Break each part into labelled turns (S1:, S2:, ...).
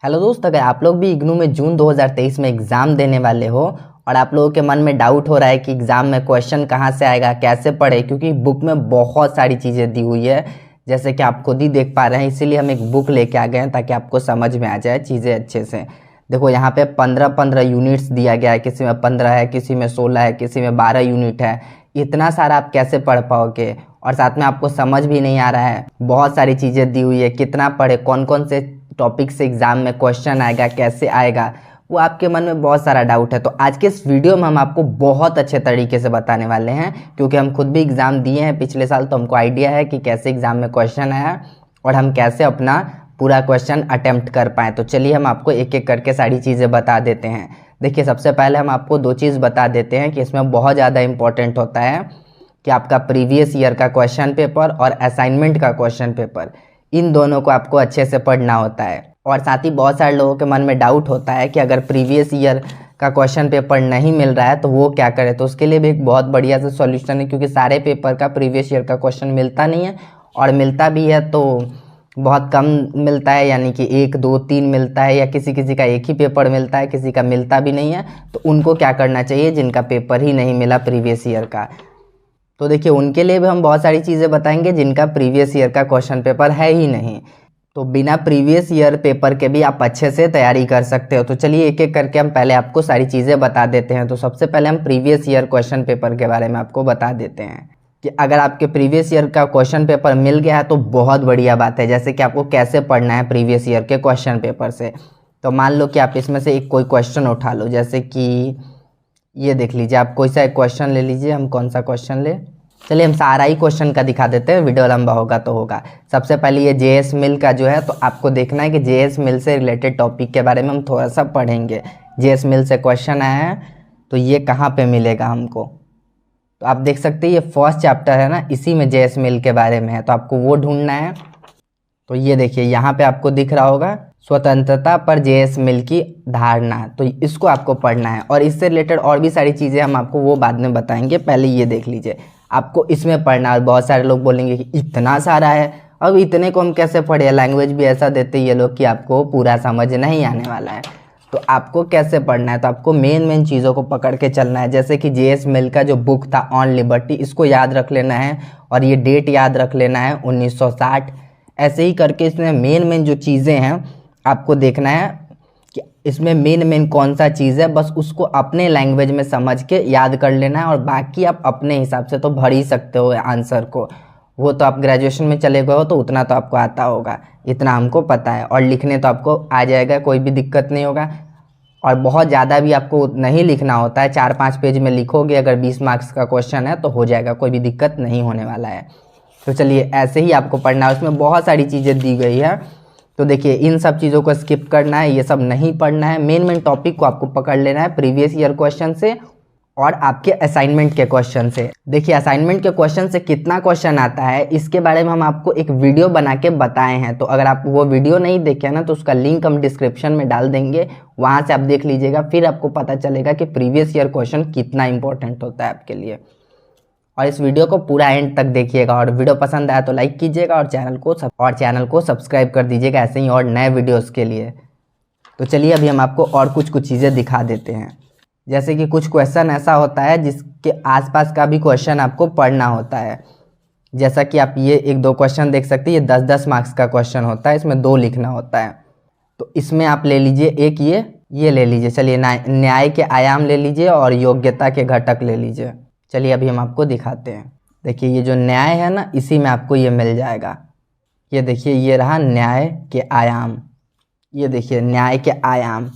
S1: Hello दोस्त, अगर आप लोग भी इग्नू में जून 2023 में एग्ज़ाम देने वाले हो और आप लोगों के मन में डाउट हो रहा है कि एग्ज़ाम में क्वेश्चन कहाँ से आएगा, कैसे पढ़े, क्योंकि बुक में बहुत सारी चीज़ें दी हुई है जैसे कि आप खुद ही देख पा रहे हैं। इसीलिए हम एक बुक लेके आ गए हैं ताकि आपको समझ में आ जाए चीज़ें अच्छे से। देखो यहाँ पे 15-15 यूनिट्स दिया गया है, किसी में 15 है, किसी में 16 है, किसी में 12 यूनिट है। इतना सारा आप कैसे पढ़ पाओगे? और साथ में आपको समझ भी नहीं आ रहा है। बहुत सारी चीज़ें दी हुई है, कितना पढ़े, कौन कौन से टॉपिक से एग्जाम में क्वेश्चन आएगा, कैसे आएगा, वो आपके मन में बहुत सारा डाउट है। तो आज के इस वीडियो में हम आपको बहुत अच्छे तरीके से बताने वाले हैं, क्योंकि हम खुद भी एग्ज़ाम दिए हैं पिछले साल, तो हमको आइडिया है कि कैसे एग्ज़ाम में क्वेश्चन आया और हम कैसे अपना पूरा क्वेश्चन अटेम्प्ट कर पाएँ। तो चलिए हम आपको एक एक करके सारी चीज़ें बता देते हैं। देखिए, सबसे पहले हम आपको दो चीज़ बता देते हैं कि इसमें बहुत ज़्यादा इंपॉर्टेंट होता है कि आपका प्रीवियस ईयर का क्वेश्चन पेपर और असाइनमेंट का क्वेश्चन पेपर, इन दोनों को आपको अच्छे से पढ़ना होता है। और साथ ही बहुत सारे लोगों के मन में डाउट होता है कि अगर प्रीवियस ईयर का क्वेश्चन पेपर नहीं मिल रहा है तो वो क्या करें। तो उसके लिए भी एक बहुत बढ़िया सा सॉल्यूशन है, क्योंकि सारे पेपर का प्रीवियस ईयर का क्वेश्चन मिलता नहीं है, और मिलता भी है तो बहुत कम मिलता है, यानी कि 1, 2, 3 मिलता है, या किसी किसी का एक ही पेपर मिलता है, किसी का मिलता भी नहीं है। तो उनको क्या करना चाहिए जिनका पेपर ही नहीं मिला प्रीवियस ईयर का। तो देखिए, उनके लिए भी हम बहुत सारी चीज़ें बताएंगे जिनका प्रीवियस ईयर का क्वेश्चन पेपर है ही नहीं। तो बिना प्रीवियस ईयर पेपर के भी आप अच्छे से तैयारी कर सकते हो। तो चलिए एक एक करके हम पहले आपको सारी चीज़ें बता देते हैं। तो सबसे पहले हम प्रीवियस ईयर क्वेश्चन पेपर के बारे में आपको बता देते हैं कि अगर आपके प्रीवियस ईयर का क्वेश्चन पेपर मिल गया है तो बहुत बढ़िया बात है। जैसे कि आपको कैसे पढ़ना है प्रीवियस ईयर के क्वेश्चन पेपर से। तो मान लो कि आप इसमें से एक कोई क्वेश्चन उठा लो, जैसे कि ये देख लीजिए, आप कोई सा एक क्वेश्चन ले लीजिए। हम कौन सा क्वेश्चन ले, चलिए हम सारा ही क्वेश्चन का दिखा देते हैं, वीडियो लंबा होगा तो होगा। सबसे पहले ये जेएस मिल का जो है, तो आपको देखना है कि जेएस मिल से रिलेटेड टॉपिक के बारे में हम थोड़ा सा पढ़ेंगे। जेएस मिल से क्वेश्चन आया है तो ये कहाँ पे मिलेगा हमको, तो आप देख सकते हैं ये फर्स्ट चैप्टर है ना, इसी में जेएस मिल के बारे में है, तो आपको वो ढूंढना है। तो ये देखिए यहाँ पे आपको दिख रहा होगा, स्वतंत्रता पर जेएस मिल की धारणा, तो इसको आपको पढ़ना है। और इससे रिलेटेड और भी सारी चीज़ें हम आपको वो बाद में बताएंगे, पहले ये देख लीजिए, आपको इसमें पढ़ना है। और बहुत सारे लोग बोलेंगे कि इतना सारा है, अब इतने को हम कैसे पढ़े, लैंग्वेज भी ऐसा देते हैं ये लोग कि आपको पूरा समझ नहीं आने वाला है। तो आपको कैसे पढ़ना है, तो आपको मेन चीज़ों को पकड़ के चलना है। जैसे कि जेएस मिल का जो बुक था ऑन लिबर्टी, इसको याद रख लेना है, और ये डेट याद रख लेना है 1960। ऐसे ही करके इसमें मेन जो चीज़ें हैं आपको देखना है कि इसमें मेन कौन सा चीज़ है, बस उसको अपने लैंग्वेज में समझ के याद कर लेना है। और बाकी आप अपने हिसाब से तो भर ही सकते हो आंसर को, वो तो आप ग्रेजुएशन में चले गए हो तो उतना तो आपको आता होगा, इतना हमको पता है। और लिखने तो आपको आ जाएगा, कोई भी दिक्कत नहीं होगा। और बहुत ज़्यादा भी आपको नहीं लिखना होता है, 4-5 पेज में लिखोगे, अगर 20 मार्क्स का क्वेश्चन है तो हो जाएगा, कोई भी दिक्कत नहीं होने वाला है। तो चलिए ऐसे ही आपको पढ़ना है, उसमें बहुत सारी चीज़ें दी गई है। तो देखिए, इन सब चीज़ों को स्किप करना है, ये सब नहीं पढ़ना है। मेन टॉपिक को आपको पकड़ लेना है प्रीवियस ईयर क्वेश्चन से और आपके असाइनमेंट के क्वेश्चन से। देखिए, असाइनमेंट के क्वेश्चन से कितना क्वेश्चन आता है इसके बारे में हम आपको एक वीडियो बना के बताए हैं। तो अगर आप वो वीडियो नहीं देखे ना, तो उसका लिंक हम डिस्क्रिप्शन में डाल देंगे, वहाँ से आप देख लीजिएगा, फिर आपको पता चलेगा कि प्रीवियस ईयर क्वेश्चन कितना इंपॉर्टेंट होता है आपके लिए। और इस वीडियो को पूरा एंड तक देखिएगा, और वीडियो पसंद आया तो लाइक कीजिएगा, और चैनल को सब्सक्राइब कर दीजिएगा ऐसे ही और नए वीडियोस के लिए। तो चलिए अभी हम आपको और कुछ चीज़ें दिखा देते हैं। जैसे कि कुछ क्वेश्चन ऐसा होता है जिसके आसपास का भी क्वेश्चन आपको पढ़ना होता है। जैसा कि आप ये 1-2 क्वेश्चन देख सकते हैं, ये 10-10 मार्क्स का क्वेश्चन होता है, इसमें 2 लिखना होता है। तो इसमें आप ले लीजिए एक ये ले लीजिए, चलिए न्याय के आयाम ले लीजिए और योग्यता के घटक ले लीजिए। चलिए अभी हम आपको दिखाते हैं। देखिए, ये जो न्याय है ना, इसी में आपको ये मिल जाएगा। ये देखिए, ये रहा न्याय के आयाम, ये देखिए न्याय के आयाम।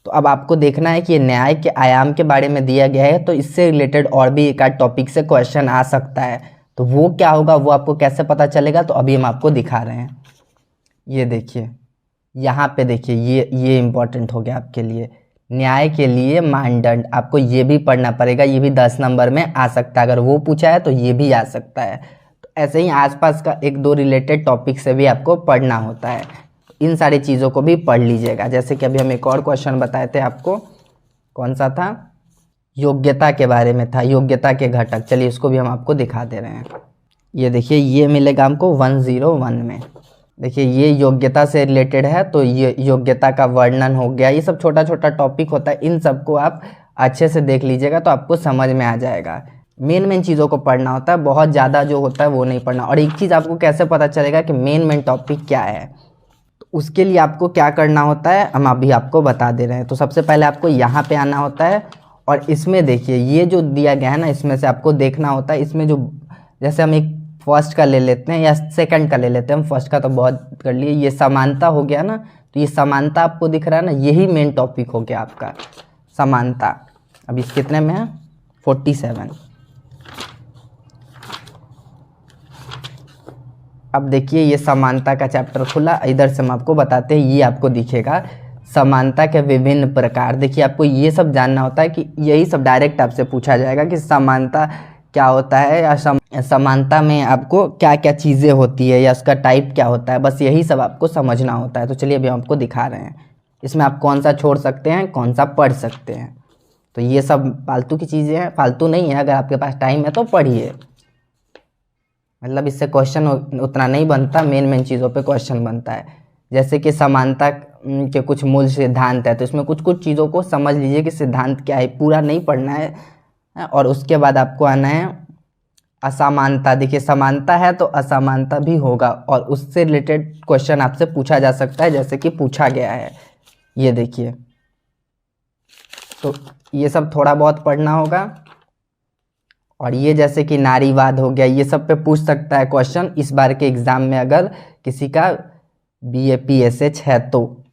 S1: तो अब आपको देखना है कि ये न्याय के आयाम के बारे में दिया गया है, तो इससे रिलेटेड और भी एक आध टॉपिक से क्वेश्चन आ सकता है। तो वो क्या होगा, वो आपको कैसे पता चलेगा, तो अभी हम आपको दिखा रहे हैं। ये देखिए, यहाँ पे देखिए, ये इम्पोर्टेंट हो गया आपके लिए। न्याय के लिए मानदंड, आपको ये भी पढ़ना पड़ेगा, ये भी 10 नंबर में आ सकता है। अगर वो पूछा है तो ये भी आ सकता है। तो ऐसे ही आसपास का 1-2 रिलेटेड टॉपिक से भी आपको पढ़ना होता है। इन सारी चीज़ों को भी पढ़ लीजिएगा। जैसे कि अभी हम एक और क्वेश्चन बताए थे आपको, कौन सा था, योग्यता के बारे में था, योग्यता के घटक। चलिए इसको भी हम आपको दिखा दे रहे हैं। ये देखिए, ये मिलेगा हमको 101 में। देखिए ये योग्यता से रिलेटेड है, तो ये योग्यता का वर्णन हो गया, ये सब छोटा छोटा टॉपिक होता है, इन सबको आप अच्छे से देख लीजिएगा तो आपको समझ में आ जाएगा। मेन चीज़ों को पढ़ना होता है, बहुत ज़्यादा जो होता है वो नहीं पढ़ना। और एक चीज़ आपको कैसे पता चलेगा कि मेन टॉपिक क्या है, तो उसके लिए आपको क्या करना होता है हम अभी आपको बता दे रहे हैं। तो सबसे पहले आपको यहाँ पे आना होता है और इसमें देखिए ये जो दिया गया है ना, इसमें से आपको देखना होता है, इसमें जो जैसे हम एक फर्स्ट का ले लेते हैं या सेकंड का ले लेते हैं, हम फर्स्ट का तो बहुत कर लिए, ये समानता हो गया ना, तो ये समानता आपको दिख रहा है ना, यही मेन टॉपिक हो गया आपका समानता। अब इस कितने में है 47। अब देखिए ये समानता का चैप्टर खुला, इधर से हम आपको बताते हैं, ये आपको दिखेगा समानता के विभिन्न प्रकार। देखिए आपको ये सब जानना होता है कि यही सब डायरेक्ट आपसे पूछा जाएगा कि समानता क्या होता है या समानता में आपको क्या क्या चीज़ें होती है या उसका टाइप क्या होता है, बस यही सब आपको समझना होता है। तो चलिए अभी हम आपको दिखा रहे हैं, इसमें आप कौन सा छोड़ सकते हैं, कौन सा पढ़ सकते हैं। तो ये सब फालतू की चीज़ें हैं, फालतू नहीं है, अगर आपके पास टाइम है तो पढ़िए, मतलब इससे क्वेश्चन उतना नहीं बनता, मेन चीज़ों पे क्वेश्चन बनता है। जैसे कि समानता के कुछ मूल सिद्धांत है, तो इसमें कुछ कुछ चीज़ों को समझ लीजिए कि सिद्धांत क्या है, पूरा नहीं पढ़ना है। और उसके बाद आपको आना है असमानता। देखिए समानता है तो असमानता भी होगा और उससे रिलेटेड क्वेश्चन आपसे पूछा जा सकता है, जैसे कि पूछा गया है, ये देखिए। तो ये सब थोड़ा बहुत पढ़ना होगा। और ये जैसे कि नारीवाद हो गया, ये सब पे पूछ सकता है क्वेश्चन इस बार के एग्ज़ाम में, अगर किसी का BAPSH है तो।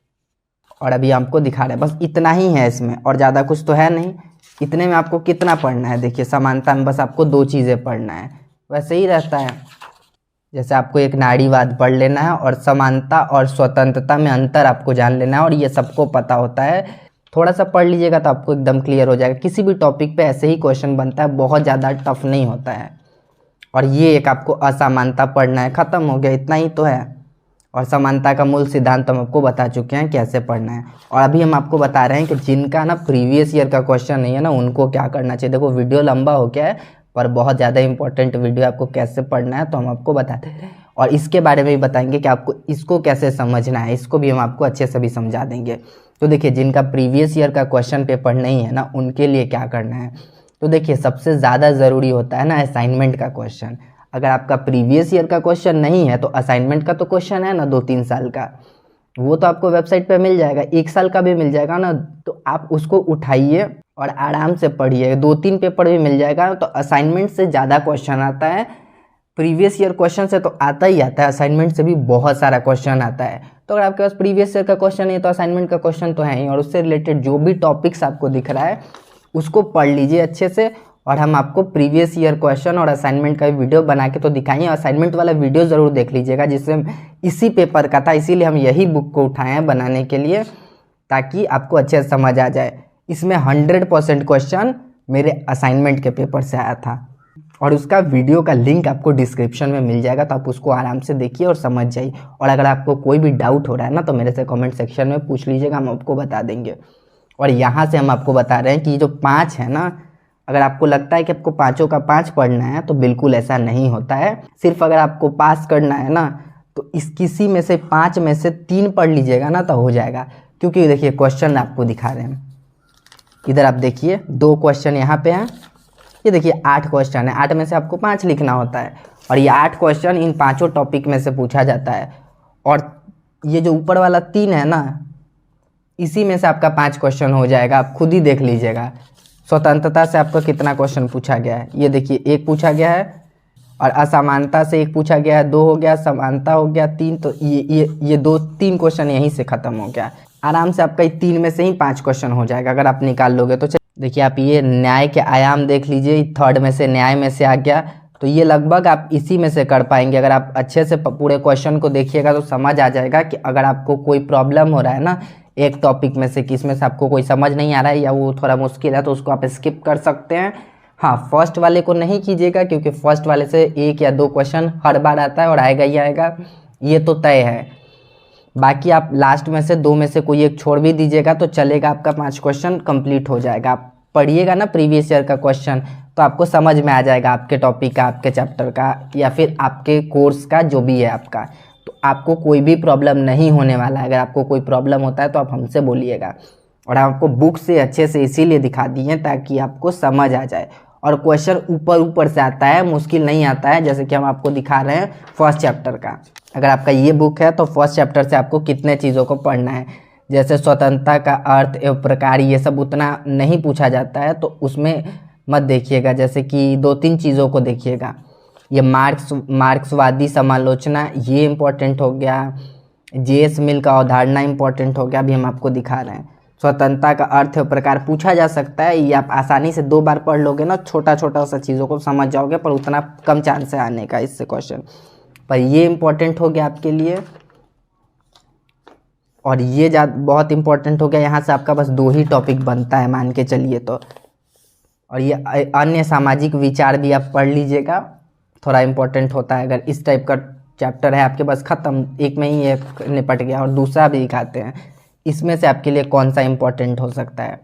S1: और अभी आपको दिखा रहे हैं, बस इतना ही है इसमें, और ज़्यादा कुछ तो है नहीं। इतने में आपको कितना पढ़ना है, देखिए समानता में बस आपको 2 चीज़ें पढ़ना है, वैसे ही रहता है। जैसे आपको एक नारीवाद पढ़ लेना है और समानता और स्वतंत्रता में अंतर आपको जान लेना है, और ये सबको पता होता है। थोड़ा सा पढ़ लीजिएगा तो आपको एकदम क्लियर हो जाएगा। किसी भी टॉपिक पे ऐसे ही क्वेश्चन बनता है, बहुत ज़्यादा टफ नहीं होता है। और ये एक आपको असमानता पढ़ना है, ख़त्म हो गया, इतना ही तो है। और समानता का मूल सिद्धांत हम आपको बता चुके हैं कैसे पढ़ना है। और अभी हम आपको बता रहे हैं कि जिनका ना प्रीवियस ईयर का क्वेश्चन नहीं है ना, उनको क्या करना चाहिए। देखो वीडियो लंबा हो गया है, पर बहुत ज़्यादा इंपॉर्टेंट वीडियो, आपको कैसे पढ़ना है तो हम आपको बताते हैं। और इसके बारे में भी बताएंगे कि आपको इसको कैसे समझना है, इसको भी हम आपको अच्छे से भी समझा देंगे। तो देखिए जिनका प्रीवियस ईयर का क्वेश्चन पेपर नहीं है ना, उनके लिए क्या करना है। तो देखिए सबसे ज़्यादा ज़रूरी होता है ना असाइनमेंट का क्वेश्चन। अगर आपका प्रीवियस ईयर का क्वेश्चन नहीं है तो असाइनमेंट का तो क्वेश्चन है ना 2-3 साल का, वो तो आपको वेबसाइट पे मिल जाएगा, 1 साल का भी मिल जाएगा ना, तो आप उसको उठाइए और आराम से पढ़िए। 2-3 पेपर भी मिल जाएगा। तो असाइनमेंट से ज़्यादा क्वेश्चन आता है, प्रीवियस ईयर क्वेश्चन से तो आता ही आता है, असाइनमेंट से भी बहुत सारा क्वेश्चन आता है। तो अगर आपके पास प्रीवियस ईयर का क्वेश्चन है तो असाइनमेंट का क्वेश्चन तो है ही, और उससे रिलेटेड जो भी टॉपिक्स आपको दिख रहा है उसको पढ़ लीजिए अच्छे से। और हम आपको प्रीवियस ईयर क्वेश्चन और असाइनमेंट का वीडियो बना के तो दिखाएंगे। असाइनमेंट वाला वीडियो ज़रूर देख लीजिएगा, जिससे इसी पेपर का था, इसीलिए हम यही बुक को उठाए हैं बनाने के लिए, ताकि आपको अच्छे से समझ आ जाए। इसमें 100% क्वेश्चन मेरे असाइनमेंट के पेपर से आया था, और उसका वीडियो का लिंक आपको डिस्क्रिप्शन में मिल जाएगा, तो आप उसको आराम से देखिए और समझ जाइए। और अगर आपको कोई भी डाउट हो रहा है ना, तो मेरे से कमेंट सेक्शन में पूछ लीजिएगा, हम आपको बता देंगे। और यहाँ से हम आपको बता रहे हैं कि जो 5 है ना, अगर आपको लगता है कि आपको 5 का 5 पढ़ना है तो बिल्कुल ऐसा नहीं होता है। सिर्फ अगर आपको पास करना है ना, तो इस किसी में से 5 में से 3 पढ़ लीजिएगा ना तो हो जाएगा। क्योंकि देखिए क्वेश्चन आपको दिखा रहे हैं, इधर आप देखिए 2 क्वेश्चन यहाँ पे हैं, ये देखिए 8 क्वेश्चन है, 8 में से आपको 5 लिखना होता है। और ये 8 क्वेश्चन इन 5 टॉपिक में से पूछा जाता है। और ये जो ऊपर वाला 3 है ना, इसी में से आपका 5 क्वेश्चन हो जाएगा, आप खुद ही देख लीजिएगा। स्वतंत्रता से आपका कितना क्वेश्चन पूछा गया है, ये देखिए 1 पूछा गया है, और असमानता से 1 पूछा गया है, 2 हो गया, समानता हो गया 3, तो ये 2-3 क्वेश्चन यहीं से ख़त्म हो गया। आराम से आपका 3 में से ही 5 क्वेश्चन हो जाएगा अगर आप निकाल लोगे तो। देखिए आप ये न्याय के आयाम देख लीजिए, 3rd में से न्याय में से आ गया, तो ये लगभग आप इसी में से कर पाएंगे। अगर आप अच्छे से पूरे क्वेश्चन को देखिएगा तो समझ आ जाएगा कि अगर आपको कोई प्रॉब्लम हो रहा है ना एक टॉपिक में से, किस में से आपको कोई समझ नहीं आ रहा है या वो थोड़ा मुश्किल है, तो उसको आप स्किप कर सकते हैं। हाँ, फर्स्ट वाले को नहीं कीजिएगा, क्योंकि फर्स्ट वाले से 1 या 2 क्वेश्चन हर बार आता है और आएगा ही आएगा, ये तो तय है। बाकी आप लास्ट में से 2 में से कोई एक छोड़ भी दीजिएगा तो चलेगा, आपका 5 क्वेश्चन कंप्लीट हो जाएगा। आप पढ़िएगा ना प्रीवियस ईयर का क्वेश्चन, तो आपको समझ में आ जाएगा आपके टॉपिक का, आपके चैप्टर का, या फिर आपके कोर्स का जो भी है आपका, तो आपको कोई भी प्रॉब्लम नहीं होने वाला है। अगर आपको कोई प्रॉब्लम होता है तो आप हमसे बोलिएगा। और आपको बुक से अच्छे से इसीलिए दिखा दिए हैं ताकि आपको समझ आ जाए। और क्वेश्चन ऊपर ऊपर से आता है, मुश्किल नहीं आता है। जैसे कि हम आपको दिखा रहे हैं फर्स्ट चैप्टर का। अगर आपका ये बुक है तो फर्स्ट चैप्टर से आपको कितने चीज़ों को पढ़ना है, जैसे स्वतंत्रता का अर्थ एवं प्रकार, ये सब उतना नहीं पूछा जाता है तो उसमें मत देखिएगा। जैसे कि 2-3 चीज़ों को देखिएगा। ये मार्क्सवादी समालोचना, ये इम्पोर्टेंट हो गया। जेएस मिल का अवधारणा इम्पोर्टेंट हो गया, अभी हम आपको दिखा रहे हैं। स्वतंत्रता का अर्थ एवं प्रकार पूछा जा सकता है, ये आप आसानी से 2 बार पढ़ लोगे ना, छोटा छोटा सा चीज़ों को समझ जाओगे, पर उतना कम चांस है आने का इससे क्वेश्चन। पर ये इम्पोर्टेंट हो गया आपके लिए। और ये बहुत इम्पोर्टेंट हो गया, यहाँ से आपका बस 2 ही टॉपिक बनता है मान के चलिए तो। और ये अन्य सामाजिक विचार भी आप पढ़ लीजिएगा, थोड़ा इम्पोर्टेंट होता है। अगर इस टाइप का चैप्टर है आपके पास, ख़त्म, एक में ही ये निपट गया। और दूसरा भी दिखाते हैं इसमें से आपके लिए कौन सा इम्पोर्टेंट हो सकता है।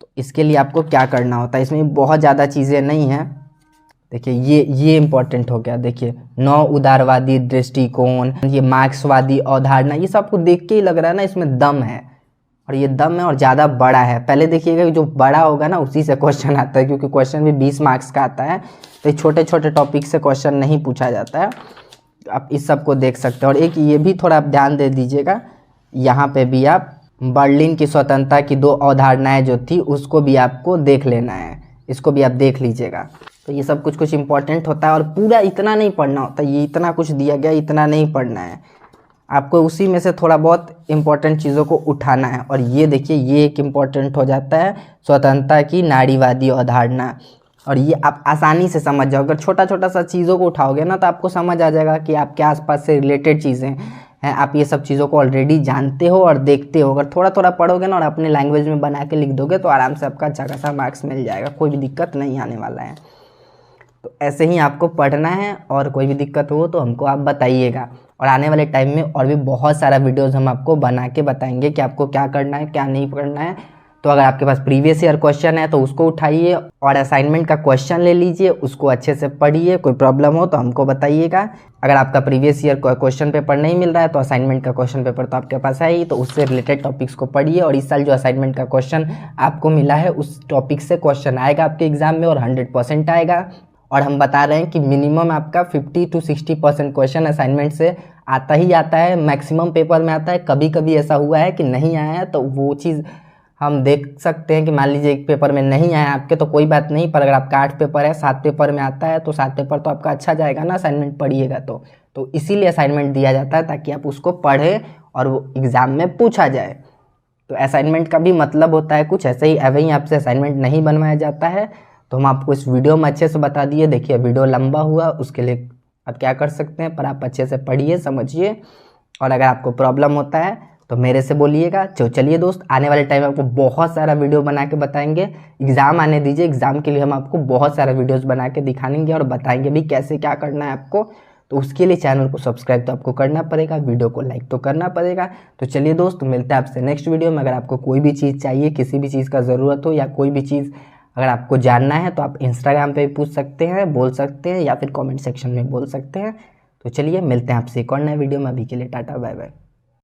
S1: तो इसके लिए आपको क्या करना होता है, इसमें बहुत ज़्यादा चीज़ें नहीं हैं। देखिए ये इम्पोर्टेंट हो गया। देखिए 9 उदारवादी दृष्टिकोण, ये मार्क्सवादी अवधारणा, ये सब आपको देख के ही लग रहा है ना इसमें दम है। और ये दम है और ज़्यादा बड़ा है। पहले देखिएगा कि जो बड़ा होगा ना उसी से क्वेश्चन आता है, क्योंकि क्वेश्चन भी 20 मार्क्स का आता है। तो छोटे छोटे टॉपिक से क्वेश्चन नहीं पूछा जाता है। आप इस सब को देख सकते हैं। और एक ये भी थोड़ा आप ध्यान दे दीजिएगा, यहाँ पे भी आप बर्लिन की स्वतंत्रता की 2 अवधारणाएं जो थी उसको भी आपको देख लेना है, इसको भी आप देख लीजिएगा। तो ये सब कुछ इम्पोर्टेंट होता है। और पूरा इतना नहीं पढ़ना होता, ये इतना कुछ दिया गया इतना नहीं पढ़ना है आपको, उसी में से थोड़ा बहुत इम्पोर्टेंट चीज़ों को उठाना है। और ये देखिए ये एक इम्पोर्टेंट हो जाता है, स्वतंत्रता की नारीवादी अवधारणा। और ये आप आसानी से समझ जाओ। अगर छोटा छोटा सा चीज़ों को उठाओगे ना तो आपको समझ आ जाएगा कि आपके आसपास से रिलेटेड चीज़ें हैं, आप ये सब चीज़ों को ऑलरेडी जानते हो और देखते हो। अगर थोड़ा थोड़ा पढ़ोगे ना और अपने लैंग्वेज में बना के लिख दोगे तो आराम से आपका अच्छा खासा मार्क्स मिल जाएगा, कोई भी दिक्कत नहीं आने वाला है। तो ऐसे ही आपको पढ़ना है। और कोई भी दिक्कत हो तो हमको आप बताइएगा। और आने वाले टाइम में और भी बहुत सारा वीडियोज़ हम आपको बना के बताएंगे कि आपको क्या करना है क्या नहीं करना है। तो अगर आपके पास प्रीवियस ईयर क्वेश्चन है तो उसको उठाइए और असाइनमेंट का क्वेश्चन ले लीजिए, उसको अच्छे से पढ़िए। कोई प्रॉब्लम हो तो हमको बताइएगा। अगर आपका प्रीवियस ईयर क्वेश्चन पेपर नहीं मिल रहा है तो असाइनमेंट का क्वेश्चन पेपर तो आपके पास है ही, तो उससे रिलेटेड टॉपिक्स को पढ़िए। और इस साल जो असाइनमेंट का क्वेश्चन आपको मिला है उस टॉपिक से क्वेश्चन आएगा आपके एग्जाम में और 100% आएगा। और हम बता रहे हैं कि मिनिमम आपका 50 to 60% क्वेश्चन असाइनमेंट से आता ही आता है, मैक्सिमम पेपर में आता है। कभी कभी ऐसा हुआ है कि नहीं आया है, तो वो चीज़ हम देख सकते हैं कि मान लीजिए एक पेपर में नहीं आया आपके तो कोई बात नहीं, पर अगर आपका 8 पेपर है 7 पेपर में आता है तो 7 पेपर तो आपका अच्छा जाएगा ना असाइनमेंट पढ़िएगा तो इसीलिए असाइनमेंट दिया जाता है ताकि आप उसको पढ़ें और वो एग्ज़ाम में पूछा जाए। तो असाइनमेंट का भी मतलब होता है कुछ ऐसे ही, अवे ही आपसे असाइनमेंट नहीं बनवाया जाता है। तो हम आपको इस वीडियो में अच्छे से बता दिए। देखिए वीडियो लंबा हुआ, उसके लिए आप क्या कर सकते हैं, पर आप अच्छे से पढ़िए समझिए। और अगर आपको प्रॉब्लम होता है तो मेरे से बोलिएगा। चलिए दोस्त, आने वाले टाइम में आपको बहुत सारा वीडियो बना के बताएंगे। एग्ज़ाम आने दीजिए, एग्ज़ाम के लिए हम आपको बहुत सारा वीडियोस बना के दिखाएंगे और बताएंगे भी कैसे क्या करना है आपको। तो उसके लिए चैनल को सब्सक्राइब तो आपको करना पड़ेगा, वीडियो को लाइक तो करना पड़ेगा। तो चलिए दोस्त, मिलते हैं आपसे नेक्स्ट वीडियो में। अगर आपको कोई भी चीज़ चाहिए, किसी भी चीज़ का ज़रूरत हो या कोई भी चीज़ अगर आपको जानना है तो आप इंस्टाग्राम पे भी पूछ सकते हैं, बोल सकते हैं, या फिर कमेंट सेक्शन में बोल सकते हैं। तो चलिए मिलते हैं आपसे एक और नए वीडियो में। अभी के लिए टाटा बाय बाय।